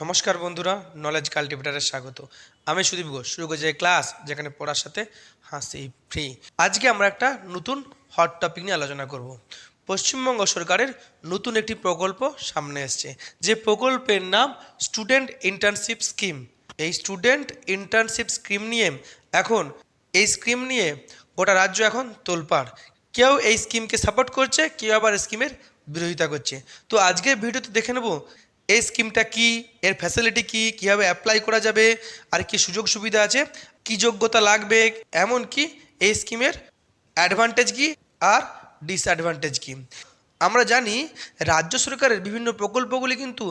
নমস্কার বন্ধুরা, নলেজ কাল্টিভেটারে স্বাগত। আমি সুদীপ ঘোষ। শুরু করছি ক্লাস যেখানে পড়ার সাথে হাসি ফ্রি। আজকে আমরা একটা নতুন হট টপিক নিয়ে আলোচনা করব। পশ্চিমবঙ্গ সরকারের নতুন একটি প্রকল্প সামনে এসছে, যে প্রকল্পের নাম স্টুডেন্ট ইন্টার্নশিপ স্কিম। এই স্টুডেন্ট ইন্টার্নশিপ স্কিম নিয়ে এখন গোটা রাজ্য এখন তোলপাড়। কেউ এই স্কিমকে সাপোর্ট করছে, কেউ আবার স্কিমের বিরোধিতা করছে। তো আজকের ভিডিওতে দেখে নেব এই স্কিমটা কি, এর ফ্যাসিলিটি কি, কীভাবে অ্যাপ্লাই করা যাবে, আর কি সুযোগ সুবিধা আছে, কি যোগ্যতা লাগবে, এমনকি এই স্কিমের অ্যাডভান্টেজ কি আর ডিসঅ্যাডভান্টেজ কি। আমরা জানি রাজ্য সরকারের বিভিন্ন প্রকল্পগুলি কিন্তু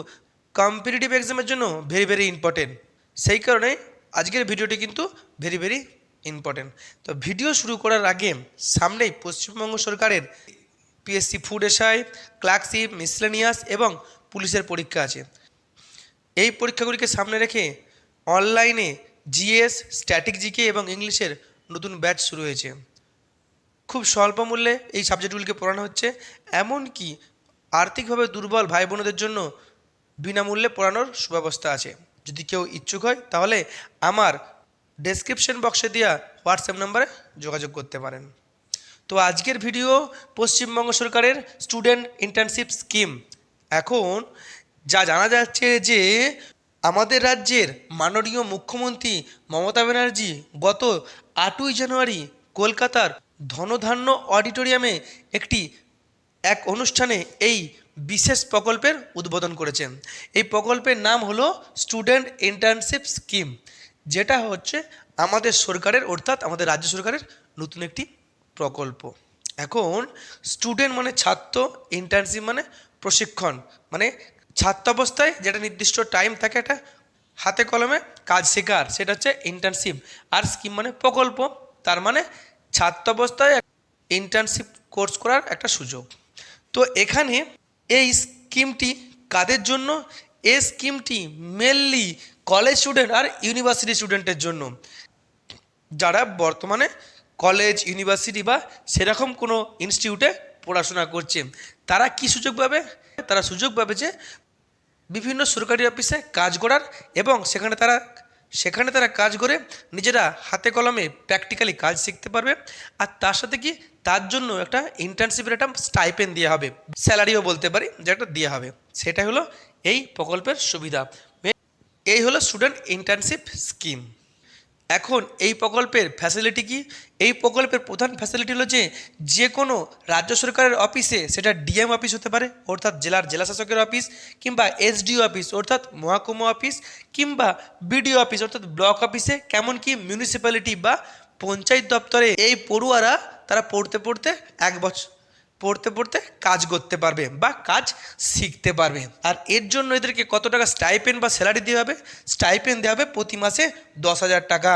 কম্পিটিটিভ এক্সামের জন্য ভেরি ভেরি ইম্পর্টেন্ট। সেই কারণে আজকের ভিডিওটি কিন্তু ভেরি ভেরি ইম্পর্টেন্ট। তো ভিডিও শুরু করার আগে সামনেই পশ্চিমবঙ্গ সরকারের PSC food SI, clerkship, miscellaneous এবং পুলিশের পরীক্ষা আছে। এই পরীক্ষাগুলিকে সামনে রেখে অনলাইনে জিএস, স্ট্যাটিক জিকে এবং ইংলিশের নতুন ব্যাচ শুরু হয়েছে। খুব স্বল্প মূল্যে এই সাবজেক্টগুলিকে পড়ানো হচ্ছে, এমনকি আর্থিকভাবে দুর্বল ভাই বোনদের জন্য বিনামূল্যে পড়ানোর সুব্যবস্থা আছে। যদি কেউ ইচ্ছুক হয় তাহলে আমার ডেসক্রিপশন বক্সে দেওয়া হোয়াটসঅ্যাপ নম্বরে যোগাযোগ করতে পারেন। তো আজকের ভিডিও পশ্চিমবঙ্গ সরকারের স্টুডেন্ট ইন্টার্নশিপ স্কিম। এখন যা জানা যাচ্ছে যে আমাদের রাজ্যের মাননীয় মুখ্যমন্ত্রী মমতা ব্যানার্জি গত 8ই জানুয়ারি কলকাতার ধনধান্য অডিটোরিয়ামে এক অনুষ্ঠানে এই বিশেষ প্রকল্পের উদ্বোধন করেছেন। এই প্রকল্পের নাম হলো স্টুডেন্ট ইন্টার্নশিপ স্কিম, যেটা হচ্ছে আমাদের সরকারের অর্থাৎ আমাদের রাজ্য সরকারের নতুন একটি প্রকল্প। এখন স্টুডেন্ট মানে ছাত্র, ইন্টার্নশিপ মানে প্রশিক্ষণ, মানে ছাত্রাবস্থায় যেটা নির্দিষ্ট টাইম থাকে একটা হাতে কলমে কাজ শেখার, সেটা হচ্ছে ইন্টার্নশিপ। আর স্কিম মানে প্রকল্প, তার মানে ছাত্রাবস্থায় ইন্টার্নশিপ কোর্স করার একটা সুযোগ। তো এখানে এই স্কিমটি কাদের জন্য? এই স্কিমটি মেনলি কলেজ স্টুডেন্ট আর ইউনিভার্সিটি স্টুডেন্টের জন্য, যারা বর্তমানে কলেজ, ইউনিভার্সিটি বা সেরকম কোনো ইনস্টিটিউটে পড়াশোনা করছে। তারা কি সুযোগ পাবে? তারা সুযোগ পাবে যে বিভিন্ন সরকারি অফিসে কাজ করার, এবং সেখানে তারা কাজ করে নিজেরা হাতে কলমে প্র্যাকটিক্যালি কাজ শিখতে পারবে। আর তার সাথে কি, তার জন্য একটা ইন্টার্নশিপের একটা স্টাইপেন্ড দেওয়া হবে, স্যালারিও বলতে পারি, যে একটা দেওয়া হবে। সেটা হলো এই প্রকল্পের সুবিধা। এই হলো স্টুডেন্ট ইন্টার্নশিপ স্কিম। এখন এই প্রকল্পের ফ্যাসিলিটি কি? এই প্রকল্পের প্রধান ফ্যাসিলিটি হলো যে কোনো রাজ্য সরকারের অফিসে, সেটা ডিএম অফিস হতে পারে অর্থাৎ জেলা শাসকের অফিস, কিংবা এসডিও অফিস অর্থাৎ মহকুমা অফিস, কিংবা বিডিও অফিস অর্থাৎ ব্লক অফিসে, কেমন কি মিউনিসিপ্যালিটি বা পঞ্চায়েত দপ্তরে এই পড়ুয়ারা তারা পড়তে পড়তে কাজ করতে পারবে বা কাজ শিখতে পারবে। আর এর জন্য এদেরকে কত টাকা স্টাইপেন্ড বা স্যালারি দেওয়া হবে? স্টাইপেন্ড দেওয়া হবে প্রতি মাসে 10,000 টাকা।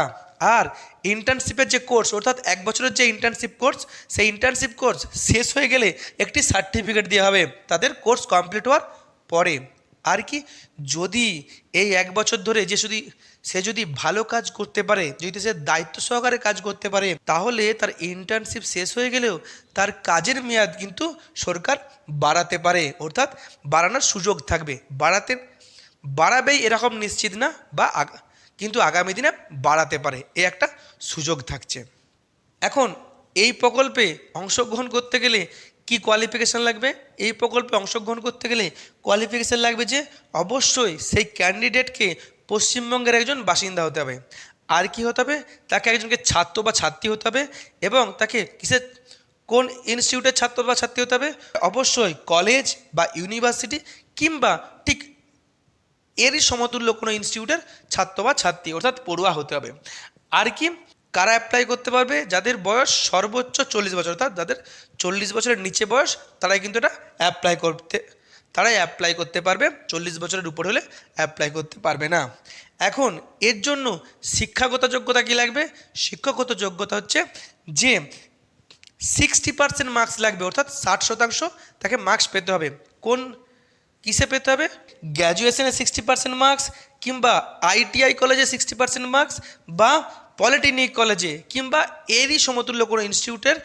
আর ইন্টার্নশিপের যে কোর্স অর্থাৎ 1 বছরের যে ইন্টার্নশিপ কোর্স, সেই ইন্টার্নশিপ কোর্স শেষ হয়ে গেলে একটি সার্টিফিকেট দেওয়া হবে তাদের কোর্স কমপ্লিট হওয়ার পরে। আর কি, যদি এই 1 বছর ধরে সে যদি ভালো কাজ করতে পারে, যদি সে দায়িত্ব সহকারে কাজ করতে পারে, তাহলে তার ইন্টার্নশিপ শেষ হয়ে গেলেও তার কাজের মেয়াদ কিন্তু সরকার বাড়াতে পারে, অর্থাৎ বাড়ানোর সুযোগ থাকবে। বাড়াবেই এরকম নিশ্চিত না, কিন্তু আগামী দিনে বাড়াতে পারে, এই একটা সুযোগ থাকছে। এখন এই প্রকল্পে অংশগ্রহণ করতে গেলে কি কোয়ালিফিকেশান লাগবে? এই প্রকল্পে অংশগ্রহণ করতে গেলে কোয়ালিফিকেশান লাগবে যে অবশ্যই সেই ক্যান্ডিডেটকে পশ্চিমবঙ্গের একজন বাসিন্দা হতে হবে। আর কি হতে হবে? তাকে একজনকে ছাত্র বা ছাত্রী হতে হবে, এবং তাকে কোন ইনস্টিটিউটের ছাত্র বা ছাত্রী হতে হবে? অবশ্যই কলেজ বা ইউনিভার্সিটি, কিংবা ঠিক এরই সমতুল্য কোনো ইনস্টিটিউটের ছাত্র বা ছাত্রী অর্থাৎ পড়ুয়া হতে হবে। আর কি, কারা অ্যাপ্লাই করতে পারবে? যাদের বয়স সর্বোচ্চ 40 বছর, অর্থাৎ যাদের 40 বছরের নিচে বয়স, তারাই কিন্তু এটা অ্যাপ্লাই করতে পারবে। 40 বছরের উপর হলে অ্যাপ্লাই করতে পারবে না। এখন এর জন্য শিক্ষাগত যোগ্যতা কী লাগবে? শিক্ষাগত যোগ্যতা হচ্ছে যে 60% মার্কস লাগবে, অর্থাৎ 60% তাকে মার্কস পেতে হবে। কিসে পেতে হবে? গ্র্যাজুয়েশনে 60% মার্কস, কিংবা আইটিআই কলেজে 60% মার্কস, বা পলিটেকনিক কলেজে, কিংবা এরই সমতুল্য কোনো ইনস্টিটিউটের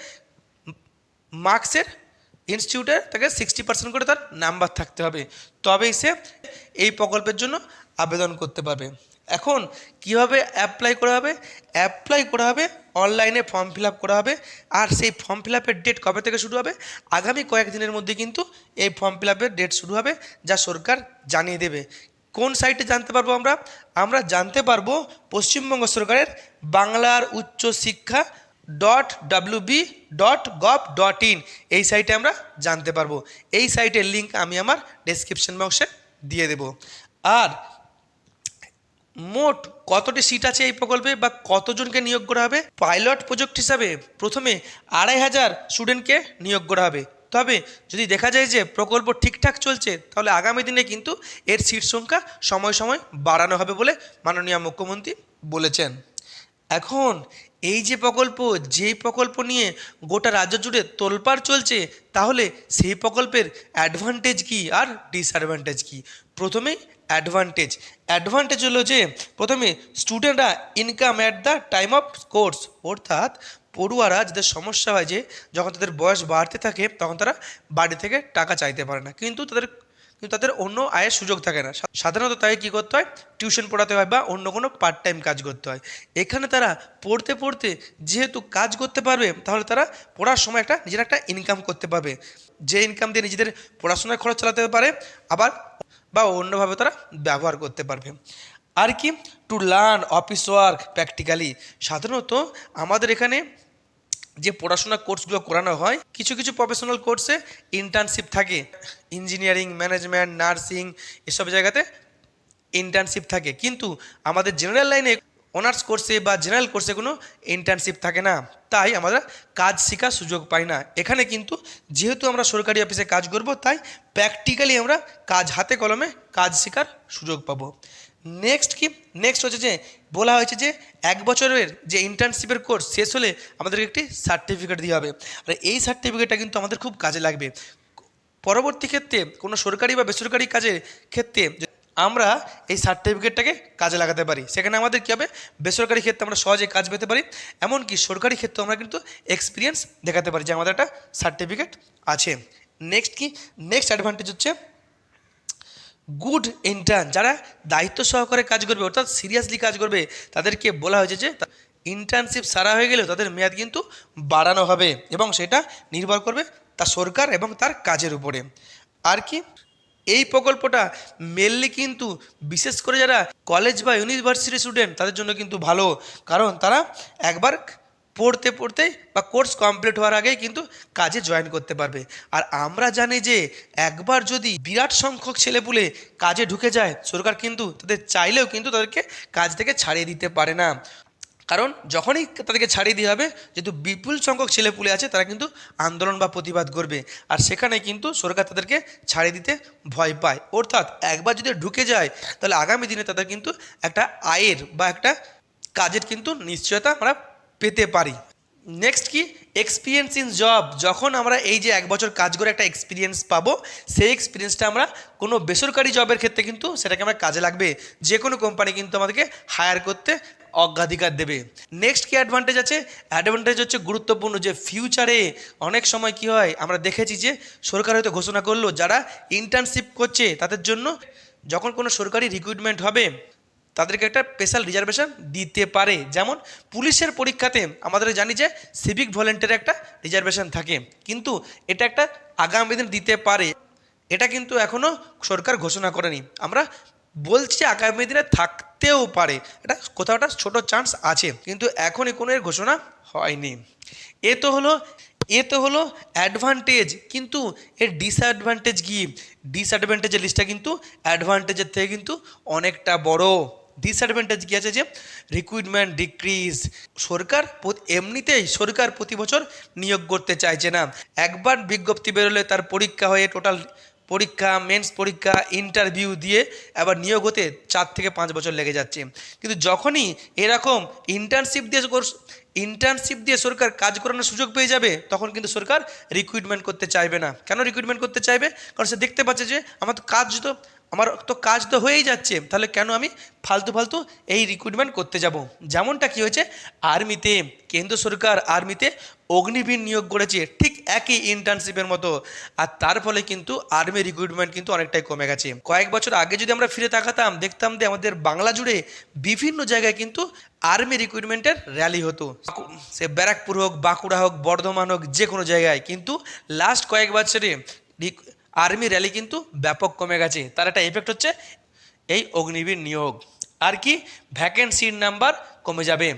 মার্কসের ইনস্টিটিউটে তাকে 60% করে তার নাম্বার থাকতে হবে, তবেই সে এই প্রকল্পের জন্য আবেদন করতে পারবে। এখন কিভাবে অ্যাপ্লাই করা হবে? অ্যাপ্লাই করা হবে অনলাইনে, ফর্ম ফিল আপ করা হবে। আর সেই ফর্ম ফিল আপের ডেট কবে থেকে শুরু হবে? আগামী কয়েকদিনের মধ্যে কিন্তু এই ফর্ম ফিল আপের ডেট শুরু হবে, যা সরকার জানিয়ে দেবে। কোন সাইটে জানতে পারবো আমরা? আমরা জানতে পারবো পশ্চিমবঙ্গ সরকারের বাংলার উচ্চশিক্ষা .wb.gov.in এই সাইটে আমরা জানতে পারবো। এই সাইটের লিঙ্ক আমি আমার ডেসক্রিপশন বক্সে দিয়ে দেব। আর মোট কতটি সিট আছে এই প্রকল্পে বা কতজনকে নিয়োগ করা হবে? পাইলট প্রজেক্ট হিসাবে প্রথমে 2500 স্টুডেন্টকে নিয়োগ করা হবে। তবে যদি দেখা যায় যে প্রকল্প ঠিকঠাক চলছে, তাহলে আগামী দিনে কিন্তু এর সিট সংখ্যা সময় সময় বাড়ানো হবে বলে মাননীয় মুখ্যমন্ত্রী বলেছেন। এখন এই যে প্রকল্প, যেই প্রকল্প নিয়ে গোটা রাজ্য জুড়ে তোলপাড় চলছে, তাহলে সেই প্রকল্পের অ্যাডভান্টেজ কী আর ডিসঅ্যাডভান্টেজ কী? প্রথমেই অ্যাডভান্টেজ হলো যে প্রথমে স্টুডেন্টরা income at the time of course, অর্থাৎ পড়ুয়ারা যাদের সমস্যা হয় যে যখন তাদের বয়স বাড়তে থাকে তখন তারা বাড়ি থেকে টাকা চাইতে পারে না, কিন্তু তাদের অন্য আয়ের সুযোগ থাকে না। সাধারণত তাই কী করতে হয়? টিউশন পড়াতে হয় বা অন্য কোনো পার্ট টাইম কাজ করতে হয়। এখানে তারা পড়তে পড়তে যেহেতু কাজ করতে পারবে, তাহলে তারা পড়ার সময় নিজের একটা ইনকাম করতে পারবে, যে ইনকাম দিয়ে নিজেদের পড়াশোনার খরচ চালাতে পারে, আবার বা অন্যভাবে তারা ব্যবহার করতে পারবে। আর কি? To learn office work practically. সাধারণত আমাদের এখানে যে পড়াশোনা কোর্সগুলো করানো হয়, কিছু কিছু প্রফেশনাল কোর্সে ইন্টার্নশিপ থাকে, ইঞ্জিনিয়ারিং, ম্যানেজমেন্ট, নার্সিং এসব জায়গাতে ইন্টার্নশিপ থাকে, কিন্তু আমাদের জেনারেল লাইনে অনার্স কোর্সে বা জেনারেল কোর্সে কোনো ইন্টার্নশিপ থাকে না, তাই আমরা কাজ শেখার সুযোগ পাই না। এখানে কিন্তু যেহেতু আমরা সরকারি অফিসে কাজ করব, তাই প্র্যাকটিক্যালি আমরা কাজ, হাতে কলমে কাজ শেখার সুযোগ পাবো। নেক্সট হচ্ছে যে বলা হয়েছে যে 1 বছরের যে ইন্টার্নশিপের কোর্স শেষ হলে আমাদেরকে একটি সার্টিফিকেট দেওয়া হবে, আর এই সার্টিফিকেটটা কিন্তু আমাদের খুব কাজে লাগবে পরবর্তী ক্ষেত্রে। কোনো সরকারি বা বেসরকারি কাজের ক্ষেত্রে আমরা এই সার্টিফিকেটটাকে কাজে লাগাতে পারি, সেখানে আমাদের কী হবে? বেসরকারি ক্ষেত্রে আমরা সহজে কাজ পেতে পারি, এমনকি সরকারি ক্ষেত্রে আমরা কিন্তু এক্সপিরিয়েন্স দেখাতে পারি যে আমাদের একটা সার্টিফিকেট আছে। নেক্সট অ্যাডভান্টেজ হচ্ছে গুড ইন্টার্ন। যারা দায়িত্ব সহকারে কাজ করবে, অর্থাৎ সিরিয়াসলি কাজ করবে, তাদেরকে বলা হয়েছে যে ইন্টার্নশিপ সারা হয়ে গেলেও তাদের মেয়াদ কিন্তু বাড়ানো হবে, এবং সেটা নির্ভর করবে তা সরকার এবং তার কাজের উপরে। আর কি? এই প্রকল্পটা মেনলি কিন্তু বিশেষ করে যারা কলেজ বা ইউনিভার্সিটি স্টুডেন্ট তাদের জন্য কিন্তু ভালো, কারণ তারা একবার পড়তে বা কোর্স কমপ্লিট হওয়ার আগেই কিন্তু কাজে জয়েন করতে পারবে। আর আমরা জানি যে একবার যদি বিরাট সংখ্যক ছেলেপুলে কাজে ঢুকে যায়, সরকার কিন্তু তাদের চাইলেও কিন্তু তাদেরকে কাজ থেকে ছাড়িয়ে দিতে পারে না, কারণ যখনই তাদেরকে ছাড়িয়ে দেওয়া হবে, যেহেতু বিপুল সংখ্যক ছেলেপুলে আছে, তারা কিন্তু আন্দোলন বা প্রতিবাদ করবে, আর সেখানে কিন্তু সরকার তাদেরকে ছাড়িয়ে দিতে ভয় পায়। অর্থাৎ একবার যদি ঢুকে যায়, তাহলে আগামী দিনে তাদের কিন্তু একটা আয়ের বা একটা কাজের কিন্তু নিশ্চয়তা আমরা পেতে পারি। নেক্সট কি? Experience in job. যখন আমরা এই যে 1 বছর কাজ করে একটা এক্সপিরিয়েন্স পাবো, সেই এক্সপিরিয়েন্সটা আমরা কোনো বেসরকারি জবের ক্ষেত্রে কিন্তু সেটাকে আমরা কাজে লাগবে, যে কোনো কোম্পানি কিন্তু আমাদেরকে হায়ার করতে অগ্রাধিকার দেবে। নেক্সট কি অ্যাডভান্টেজ আছে? অ্যাডভান্টেজ হচ্ছে গুরুত্বপূর্ণ, যে ফিউচারে অনেক সময় কি হয়, আমরা দেখেছি যে সরকার হয়তো ঘোষণা করলো যারা ইন্টার্নশিপ করছে তাদের জন্য যখন কোনো সরকারি রিক্রুটমেন্ট হবে, তাদেরকে একটা স্পেশাল রিজার্ভেশন দিতে পারে। যেমন পুলিশের পরীক্ষাতে আমাদের জানি যে সিভিক ভলেন্টিয়ারের একটা রিজার্ভেশন থাকে, কিন্তু এটা একটা আগামী দিন দিতে পারে, এটা কিন্তু এখনও সরকার ঘোষণা করেনি। আমরা বলছি আগামী দিনে থাকতেও পারে, এটা কোথাও একটা ছোটো চান্স আছে, কিন্তু এখনই কোনো এর ঘোষণা হয়নি। এ তো হলো অ্যাডভান্টেজ, কিন্তু এর ডিসঅ্যাডভান্টেজ কি? ডিসঅ্যাডভান্টেজের লিস্টটা কিন্তু অ্যাডভান্টেজের থেকে কিন্তু অনেকটা বড়। ডিসঅ্যাডভান্টেজ কী আছে? যে রিক্রুটমেন্ট ডিক্রিজ। এমনিতেই সরকার প্রতি বছর নিয়োগ করতে চাইছে না। একবার বিজ্ঞপ্তি বেরোলে তার পরীক্ষা হয়ে টোটাল পরীক্ষা, মেন্স পরীক্ষা, ইন্টারভিউ দিয়ে আবার নিয়োগ হতে 4 থেকে 5 বছর লেগে যাচ্ছে। কিন্তু যখনই এরকম ইন্টার্নশিপ দিয়ে সরকার কাজ করানোর সুযোগ পেয়ে যাবে, তখন কিন্তু সরকার রিক্রুটমেন্ট করতে চাইবে না। কেন রিক্রুটমেন্ট করতে চাইবে? কারণ সে দেখতে পাচ্ছে যে আমার তো কাজ তো আমার তো কাজ তো হয়েই যাচ্ছে, তাহলে কেন আমি ফালতু ফালতু এই রিক্রুটমেন্ট করতে যাব। যেমনটা কি হয়েছে আর্মিতে, কেন্দ্র সরকার আর্মিতে অগ্নিবীর নিয়োগ করেছে ঠিক একই ইন্টার্নশিপের মতো, আর তার ফলে কিন্তু আর্মি রিক্রুটমেন্ট কিন্তু অনেকটাই কমে গেছে। কয়েক বছর আগে যদি আমরা ফিরে তাকাতাম, দেখতাম যে আমাদের বাংলা জুড়ে বিভিন্ন জায়গায় কিন্তু আর্মি রিক্রুটমেন্টের র্যালি হতো, সে ব্যারাকপুর হোক, বাঁকুড়া হোক, বর্ধমান হোক, যে কোনো জায়গায়। কিন্তু লাস্ট কয়েক বছরে আর্মি র্যালি কিন্তু ব্যাপক কমে গেছে। তার একটা এফেক্ট হচ্ছে এই অগ্নিবীর নিয়োগ। আর কি, ভ্যাকেন্সির নাম্বার কমে যাবে।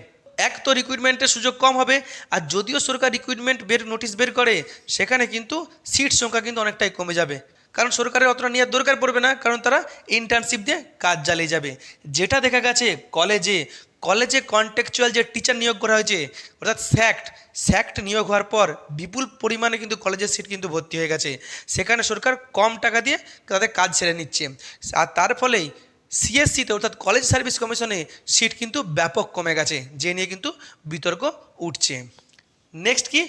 এক তো রিক্রুটমেন্টের সুযোগ কম হবে, আর যদিও সরকার রিক্রুটমেন্ট নোটিশ বের করে, সেখানে কিন্তু সিট সংখ্যা কিন্তু অনেকটাই কমে যাবে। কারণ সরকারের অতটা নেওয়ার দরকার পড়বে না, কারণ তারা ইন্টার্নশিপ দিয়ে কাজ চালিয়ে যাবে। যেটা দেখা গেছে কলেজে কলেজে কন্ট্রাকচুয়াল যে টিচার নিয়োগ করা হয়েছে, অর্থাৎ স্যাক্ট নিয়োগ হওয়ার পর বিপুল পরিমাণে কিন্তু কলেজের সিট কিন্তু ভর্তি হয়ে গেছে। সেখানে সরকার কম টাকা দিয়ে তাদের কাজ ছেড়ে নিচ্ছে, আর তার ফলেই সিএসসিতে অর্থাৎ কলেজ সার্ভিস কমিশনে সিট কিন্তু ব্যাপক কমে গেছে, যে নিয়ে কিন্তু বিতর্ক উঠছে। নেক্সট কি,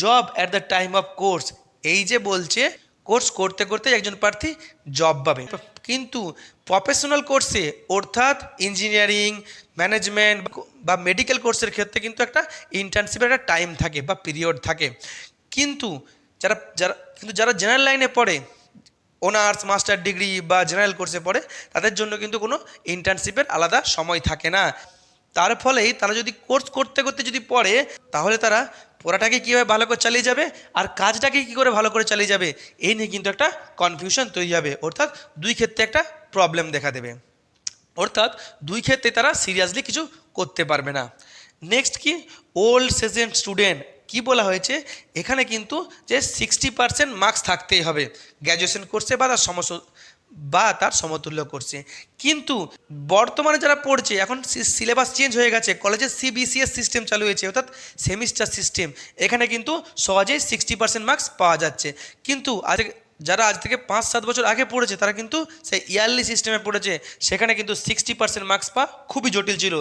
job at the time of course. এই যে বলছে কোর্স করতে করতে একজন প্রার্থী জব পাবে, কিন্তু প্রফেশনাল কোর্সে অর্থাৎ ইঞ্জিনিয়ারিং, ম্যানেজমেন্ট বা মেডিকেল কোর্সের ক্ষেত্রে কিন্তু একটা ইন্টার্নশিপের একটা টাইম থাকে বা পিরিয়ড থাকে। কিন্তু যারা জেনারেল লাইনে পড়ে, অনার্স, মাস্টার ডিগ্রি বা জেনারেল কোর্সে পড়ে, তাদের জন্য কিন্তু কোনো ইন্টার্নশিপের আলাদা সময় থাকে না। তার ফলেই তারা যদি কোর্স করতে করতে যদি পড়ে, তাহলে তারা পড়াটাকে কীভাবে ভালো করে চালিয়ে যাবে আর কাজটাকে কী করে ভালো করে চালিয়ে যাবে, এই নিয়ে কিন্তু একটা কনফিউশন তৈরি হবে। অর্থাৎ দুই ক্ষেত্রে একটা প্রবলেম দেখা দেবে, অর্থাৎ দুই ক্ষেত্রে তারা সিরিয়াসলি কিছু করতে পারবে না। নেক্সট কি, ওল্ড সেশন স্টুডেন্ট। কি বলা হয়েছে এখানে কিন্তু যে 60% মার্কস থাকতেই হবে গ্র্যাজুয়েশন কোর্সে বা তার সমতুল্য কোর্সে। কিন্তু বর্তমানে যারা পড়ছে, এখন সিলেবাস চেঞ্জ হয়ে গেছে, কলেজের সিবিসিএস সিস্টেম চালু হয়েছে, অর্থাৎ সেমিস্টার সিস্টেম। এখানে কিন্তু সহজেই 60% মার্কস পাওয়া যাচ্ছে। কিন্তু যারা আজ থেকে 5-7 বছর আগে পড়েছে, তারা কিন্তু সেই ইয়ারলি সিস্টেমে পড়েছে, সেখানে কিন্তু 60% মার্কস পাওয়া খুবই জটিল ছিল।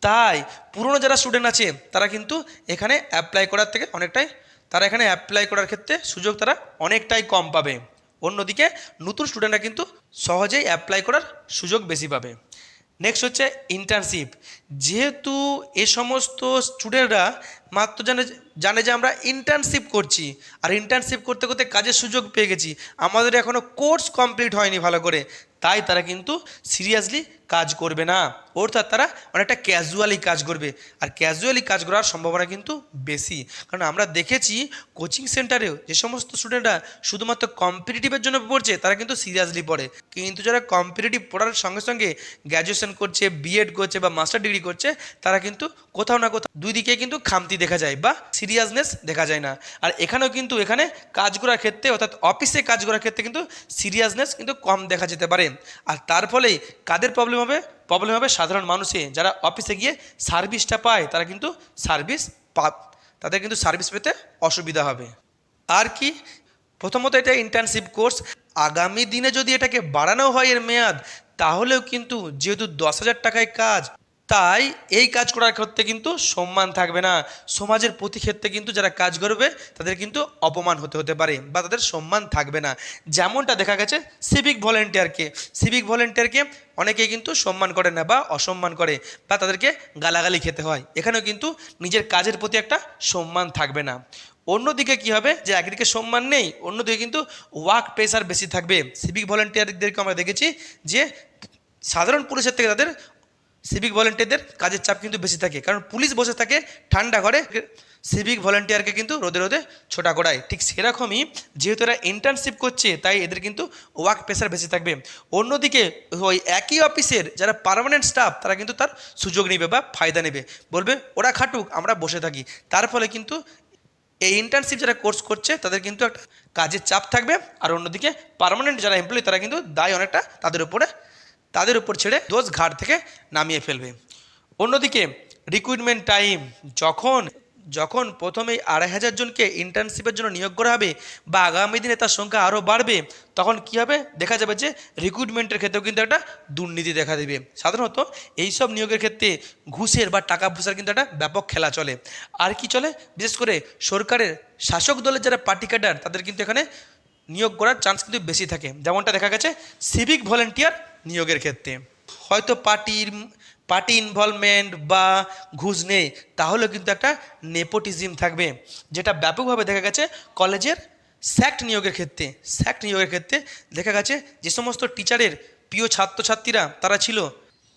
তাই পুরনো যারা স্টুডেন্ট আছে, তারা কিন্তু এখানে অ্যাপ্লাই করার থেকে অনেকটাই, তারা এখানে অ্যাপ্লাই করার ক্ষেত্রে সুযোগ তারা অনেকটাই কম পাবে। অন্যদিকে নতুন স্টুডেন্টরা কিন্তু সহজেই অ্যাপ্লাই করার সুযোগ বেশি পাবে। নেক্সট হচ্ছে ইন্টার্নশিপ। যেহেতু এ সমস্ত স্টুডেন্টরা মাত্র জানে যে আমরা ইন্টার্নশিপ করছি, আর ইন্টার্নশিপ করতে করতে কাজের সুযোগ পেয়ে গেছি, আমাদের এখনও কোর্স কমপ্লিট হয়নি ভালো করে, তাই তারা কিন্তু সিরিয়াসলি কাজ করবে না, অর্থাৎ তারা অনেকটা ক্যাজুয়ালি কাজ করবে। আর ক্যাজুয়ালি কাজ করার সম্ভাবনা কিন্তু বেশি, কারণ আমরা দেখেছি কোচিং সেন্টারেও যে সমস্ত স্টুডেন্টরা শুধুমাত্র কম্পিটিটিভের জন্য পড়ছে, তারা কিন্তু সিরিয়াসলি পড়ে। কিন্তু যারা কম্পিটিটিভ পড়ার সঙ্গে সঙ্গে গ্র্যাজুয়েশন করছে, বিএড করছে বা মাস্টার ডিগ্রি করছে, তারা কিন্তু কোথাও না কোথাও দুই দিকে কিন্তু খামতি দেখা যায় বা সিরিয়াসনেস দেখা যায় না। আর এখানেও কিন্তু এখানে কাজ করার ক্ষেত্রে, অর্থাৎ অফিসে কাজ করার ক্ষেত্রে কিন্তু সিরিয়াসনেস কিন্তু কম দেখা যেতে পারে। আর তার ফলেই কাদের প্রবলেম হবে সাধারণ মানুষে, যারা অফিসে গিয়ে সার্ভিসটা পায়, তারা কিন্তু তাদের কিন্তু সার্ভিস পেতে অসুবিধা হবে। আর কি, প্রথমত এটা ইন্টার্নশিপ কোর্স, আগামী দিনে যদি এটাকে বাড়ানো হয় এর মেয়াদ, তাহলেও কিন্তু যেহেতু 10,000 টাকায় কাজ, তাই এই কাজ করার ক্ষেত্রে কিন্তু সম্মান থাকবে না। সমাজের প্রতি ক্ষেত্রে কিন্তু যারা কাজ করবে, তাদের কিন্তু অপমান হতে পারে বা তাদের সম্মান থাকবে না। যেমনটা দেখা গেছে সিভিক ভলেন্টিয়ারকে অনেকেই কিন্তু সম্মান করে না বা অসম্মান করে, বা তাদেরকে গালাগালি খেতে হয়। এখানেও কিন্তু নিজের কাজের প্রতি একটা সম্মান থাকবে না। অন্যদিকে কি হবে, যে একদিকে সম্মান নেই, অন্যদিকে কিন্তু ওয়ার্ক প্রেশার বেশি থাকবে। সিভিক ভলেন্টিয়ারদেরকে আমরা দেখেছি যে সাধারণ পুলিশের থেকে তাদের সিভিক ভলেন্টিয়ারদের কাজের চাপ কিন্তু বেশি থাকে, কারণ পুলিশ বসে থাকে ঠান্ডা ঘরে, সিভিক ভলেন্টিয়ারকে কিন্তু রোদে রোদে ছোটা করায়। ঠিক সেরকমই যেহেতু এরা ইন্টার্নশিপ করছে, তাই এদের কিন্তু ওয়ার্ক প্রেশার বেশি থাকবে। অন্যদিকে ওই একই অফিসের যারা পার্মানেন্ট স্টাফ, তারা কিন্তু তার সুযোগ নেবে বা ফায়দা নেবে, বলবে ওরা খাটুক, আমরা বসে থাকি। তার ফলে কিন্তু এই ইন্টার্নশিপ যারা কোর্স করছে, তাদের কিন্তু একটা কাজের চাপ থাকবে, আর অন্যদিকে পার্মানেন্ট যারা এমপ্লয়ি, তারা কিন্তু দায় অনেকটা তাদের উপর ছেড়ে দোষ ঘাট থেকে নামিয়ে ফেলবে। অন্যদিকে রিক্রুটমেন্ট টাইম, যখন প্রথমেই 2,500 জনকে ইন্টার্নশিপের জন্য নিয়োগ করা হবে বা আগামী দিনে তার সংখ্যা আরও বাড়বে, তখন কী হবে, দেখা যাবে যে রিক্রুটমেন্টের ক্ষেত্রেও কিন্তু একটা দুর্নীতি দেখা দেবে। সাধারণত এইসব নিয়োগের ক্ষেত্রে ঘুষের বা টাকা পয়সার কিন্তু একটা ব্যাপক খেলা চলে। আর কি চলে, বিশেষ করে সরকারের শাসক দলের যারা পার্টি ক্যাডার, তাদের কিন্তু এখানে নিয়োগ করার চান্স কিন্তু বেশি থাকে। যেমনটা দেখা গেছে সিভিক ভলেন্টিয়ার নিয়োগের ক্ষেত্রে হয়তো পার্টি ইনভলভমেন্ট বা ঘুষ নেই, তাহলেও কিন্তু একটা নেপোটিজম থাকবে, যেটা ব্যাপকভাবে দেখা গেছে কলেজের স্যাক্ট নিয়োগের ক্ষেত্রে দেখা গেছে যে সমস্ত টিচারের প্রিয় ছাত্রছাত্রীরা তারা ছিল,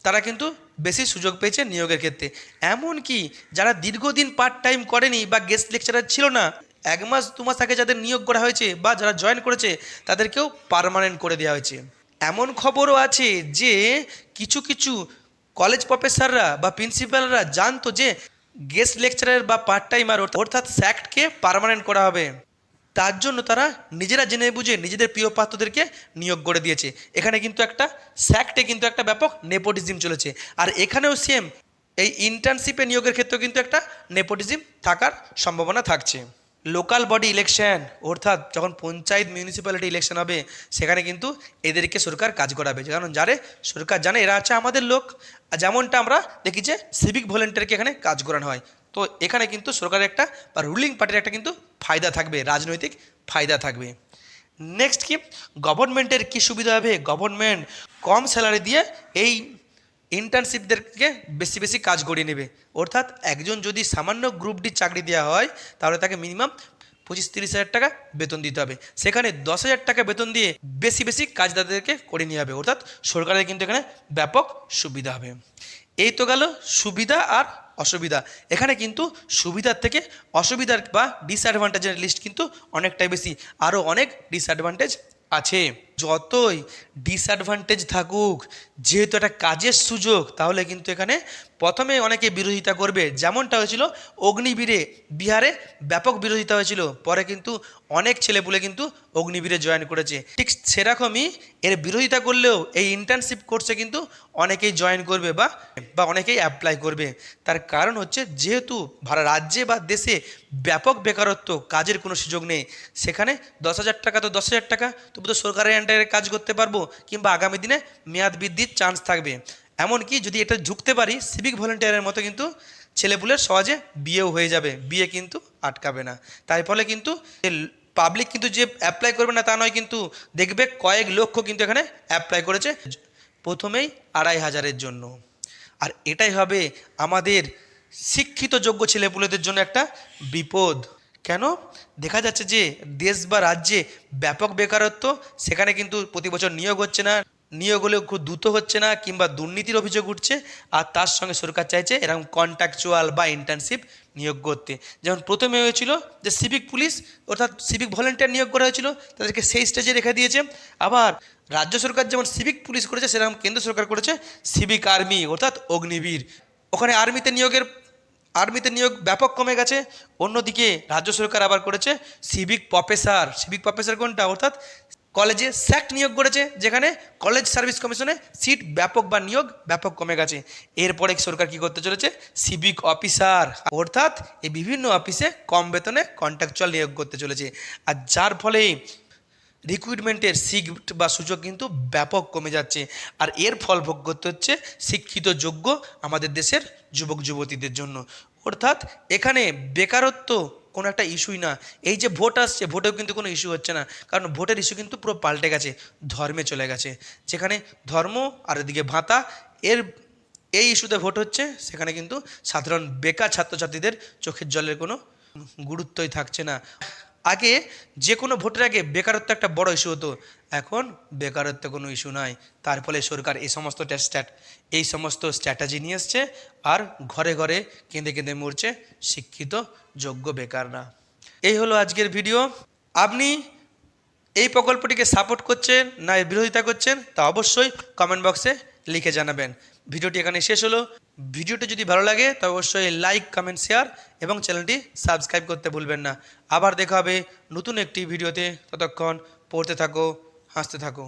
তারা কিন্তু বেশি সুযোগ পেয়েছে নিয়োগের ক্ষেত্রে। এমনকি যারা দীর্ঘদিন পার্ট টাইম করেনি বা গেস্ট লেকচারার ছিল না, 1 মাস 2 মাস আগে যাদের নিয়োগ করা হয়েছে বা যারা জয়েন করেছে তাদেরকেও পার্মানেন্ট করে দেওয়া হয়েছে। এমন খবরও আছে যে কিছু কিছু কলেজ প্রফেসররা বা প্রিন্সিপালরা জানতো যে গেস্ট লেকচারার বা পার্ট টাইমার অর্থাৎ স্যাক্টকে পার্মানেন্ট করা হবে, তার জন্য তারা নিজেরা জেনে বুঝে নিজেদের প্রিয় পাত্রদেরকে নিয়োগ করে দিয়েছে। এখানে কিন্তু একটা স্যাক্টে কিন্তু একটা ব্যাপক নেপোটিজম চলেছে। আর এখানেও সেম, এই ইন্টার্নশিপে নিয়োগের ক্ষেত্রেও কিন্তু একটা নেপোটিজম থাকার সম্ভাবনা থাকছে। লোকাল বডি ইলেকশন অর্থাৎ যখন পঞ্চায়েত মিউনিসিপ্যালিটি ইলেকশন হবে, সেখানে কিন্তু এদেরকে সরকার কাজ করাবে, কারণ সরকার জানে এরা আছে আমাদের লোক। যেমনটা আমরা দেখি যে সিভিক ভলেন্টিয়ারকে এখানে কাজ করানো হয়। তো এখানে কিন্তু সরকারের একটা বা রুলিং পার্টির একটা কিন্তু ফায়দা থাকবে, রাজনৈতিক ফায়দা থাকবে। নেক্সট কি গভর্নমেন্টের কি সুবিধা হবে? গভর্নমেন্ট কম স্যালারি দিয়ে এই ইন্টার্নশিপদেরকে বেশি বেশি কাজ করিয়ে নেবে। অর্থাৎ একজন যদি সামান্য গ্রুপ ডি চাকরি দেওয়া হয় তাহলে তাকে মিনিমাম 25-30 হাজার টাকা বেতন দিতে হবে, সেখানে 10,000 টাকা বেতন দিয়ে বেশি বেশি কাজ তাদেরকে করে নিয়ে হবে। অর্থাৎ সরকারের কিন্তু এখানে ব্যাপক সুবিধা হবে। এই তো গেল সুবিধা আর অসুবিধা। এখানে কিন্তু সুবিধার থেকে অসুবিধার বা ডিসঅ্যাডভান্টেজের লিস্ট কিন্তু অনেকটাই বেশি, আরও অনেক ডিসঅ্যাডভান্টেজ আছে। যতই ডিসঅ্যাডভান্টেজ থাকুক, যেহেতু একটা কাজের সুযোগ, তাহলে কিন্তু এখানে প্রথমে অনেকে বিরোধিতা করবে। যেমনটা হয়েছিল অগ্নিবীরে, বিহারে ব্যাপক বিরোধিতা হয়েছিল, পরে কিন্তু অনেক ছেলেপুলে কিন্তু অগ্নিবীরে জয়েন করেছে। ঠিক সেরকমই এর বিরোধিতা করলেও এই ইন্টার্নশিপ কোর্সে কিন্তু অনেকেই জয়েন করবে বা অনেকেই অ্যাপ্লাই করবে। তার কারণ হচ্ছে যেহেতু রাজ্যে বা দেশে ব্যাপক বেকারত্ব, কাজের কোনো সুযোগ নেই, সেখানে 10,000 টাকা তো 10,000 টাকা, তবু তো সরকারের আন্ডারে কাজ করতে পারবো, কিংবা আগামী দিনে মেয়াদ বৃদ্ধির চান্স থাকবে। এমনকি যদি এটা ঝুঁকতে পারি সিভিক ভলেন্টিয়ারের মতো, কিন্তু ছেলেপুলের সহজে বিয়েও হয়ে যাবে, বিয়ে কিন্তু আটকাবে না। তাই ফলে কিন্তু পাবলিক কিন্তু যে অ্যাপ্লাই করবে না তা নয়, কিন্তু দেখবে কয়েক লক্ষ কিন্তু এখানে অ্যাপ্লাই করেছে প্রথমেই 2,500-এর জন্য। আর এটাই হবে আমাদের শিক্ষিত যোগ্য ছেলেপুলেদের জন্য একটা বিপদ। কেন? দেখা যাচ্ছে যে দেশ বা রাজ্যে ব্যাপক বেকারত্ব, সেখানে কিন্তু প্রতি বছর নিয়োগ হচ্ছে না, নিয়োগ হলেও খুব দ্রুত হচ্ছে না, কিংবা দুর্নীতির অভিযোগ উঠছে। আর তার সঙ্গে সরকার চাইছে এরকম কন্ট্রাকচুয়াল বা ইন্টার্নশিপ নিয়োগ করতে। যেমন প্রথমে হয়েছিল যে সিভিক পুলিশ অর্থাৎ সিভিক ভলেন্টিয়ার নিয়োগ করা হয়েছিল, তাদেরকে সেই স্টেজে রেখে দিয়েছে। আবার রাজ্য সরকার যেমন সিভিক পুলিশ করেছে, সেরকম কেন্দ্র সরকার করেছে সিভিক আর্মি অর্থাৎ অগ্নিবীর। ওখানে আর্মিতে নিয়োগ ব্যাপক কমে গেছে। অন্যদিকে রাজ্য সরকার আবার করেছে সিভিক প্রফেসর কোনটা? অর্থাৎ কলেজে স্যাক্ট নিয়োগ করেছে, যেখানে কলেজ সার্ভিস কমিশনে সিট ব্যাপক বা নিয়োগ ব্যাপক কমে গেছে। এরপরে সরকার কি করতে চলেছে? সিভিক অফিসার অর্থাৎ এই বিভিন্ন অফিসে কম বেতনে কন্ট্রাকচুয়াল নিয়োগ করতে চলেছে। আর যার ফলে রিক্রুটমেন্টের সিট বা সুযোগ কিন্তু ব্যাপক কমে যাচ্ছে। আর এর ফল ভোগ করতে হচ্ছে শিক্ষিত যোগ্য আমাদের দেশের যুবক যুবতীদের জন্য। অর্থাৎ এখানে বেকারত্ব কোনো একটা ইস্যুই না। এই যে ভোট আসছে, ভোটেও কিন্তু কোনো ইস্যু হচ্ছে না, কারণ ভোটের ইস্যু কিন্তু পুরো পাল্টে গেছে, ধর্মে চলে গেছে। যেখানে ধর্ম আর এদিকে ভাতা, এই ইস্যুতে ভোট হচ্ছে, সেখানে কিন্তু সাধারণ বেকার ছাত্রছাত্রীদের চোখের জলের কোনো গুরুত্বই থাকছে না। আগে যে কোনো ভোটের আগে বেকারত্ব একটা বড় ইস্যু হতো, এখন বেকারত্ব কোনো ইস্যু নয়। তার ফলে সরকার এই সমস্ত স্ট্র্যাটেজি নিয়ে এসছে, আর ঘরে ঘরে কেঁদে কেঁদে মরছে শিক্ষিত যোগ্য বেকাররা। এই হলো আজকের ভিডিও। আপনি এই প্রকল্পটিকে সাপোর্ট করছেন না এর বিরোধিতা করছেন, তা অবশ্যই কমেন্ট বক্সে লিখে জানাবেন। ভিডিওটি এখানে শেষ হলো। ভিডিওটি যদি ভালো লাগে তবে অবশ্যই লাইক, কমেন্ট, শেয়ার এবং চ্যানেলটি সাবস্ক্রাইব করতে ভুলবেন না। আবার দেখা হবে নতুন একটি ভিডিওতে। ততক্ষণ পড়তে থাকো, হাসতে থাকো।